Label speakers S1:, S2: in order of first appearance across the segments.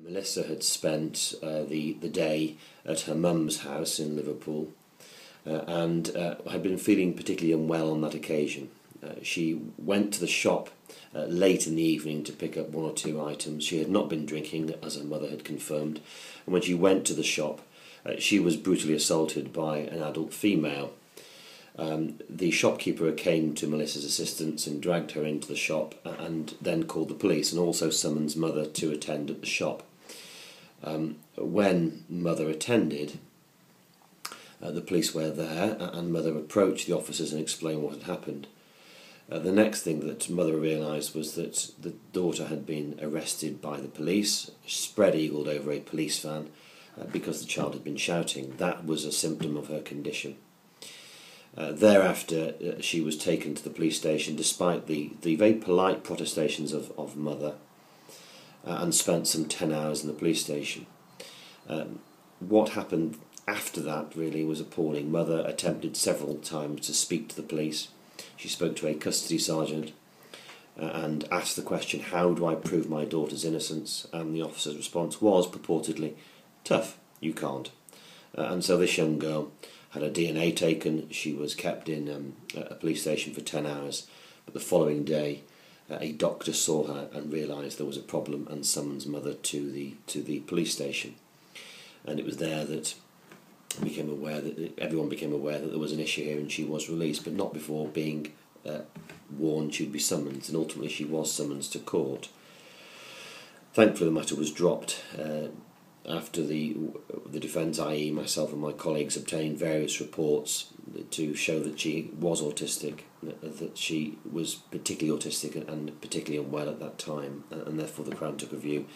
S1: Melissa had spent the day at her mum's house in Liverpool and had been feeling particularly unwell on that occasion. She went to the shop late in the evening to pick up one or two items. She had not been drinking, as her mother had confirmed, and when she went to the shop she was brutally assaulted by an adult female. The shopkeeper came to Melissa's assistance and dragged her into the shop and then called the police and also summoned Mother to attend at the shop. When Mother attended, the police were there and Mother approached the officers and explained what had happened. The next thing that Mother realised was that the daughter had been arrested by the police, spread-eagled over a police van because the child had been shouting. That was a symptom of her condition. Thereafter, she was taken to the police station despite the very polite protestations of Mother, and spent some 10 hours in the police station. What happened after that really was appalling. Mother attempted several times to speak to the police. She spoke to a custody sergeant and asked the question, how do I prove my daughter's innocence? And the officer's response was purportedly, tough, you can't. And so this young girl had her DNA taken. She was kept in a police station for 10 hours, but the following day a doctor saw her and realised there was a problem and summoned Mother to the police station. And it was there that everyone became aware that there was an issue here, and she was released, but not before being warned she'd be summoned, and ultimately she was summoned to court. Thankfully the matter was dropped after the defence, i.e. myself and my colleagues, obtained various reports to show that she was autistic, that she was particularly autistic and particularly unwell at that time, and therefore the Crown took a view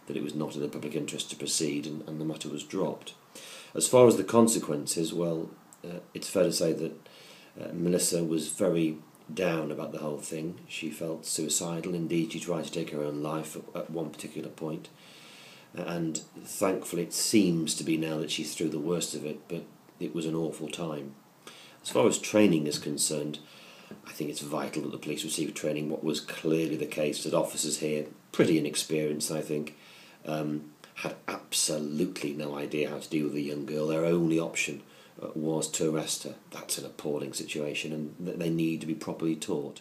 S1: that it was not in the public interest to proceed, and the matter was dropped. As far as the consequences, well, it's fair to say that Melissa was very down about the whole thing. She felt suicidal. Indeed, she tried to take her own life at one particular point. And thankfully it seems to be now that she's through the worst of it, but it was an awful time. As far as training is concerned, I think it's vital that the police receive training. What was clearly the case, that officers here, pretty inexperienced I think, had absolutely no idea how to deal with a young girl. Their only option was to arrest her. That's an appalling situation, and they need to be properly taught.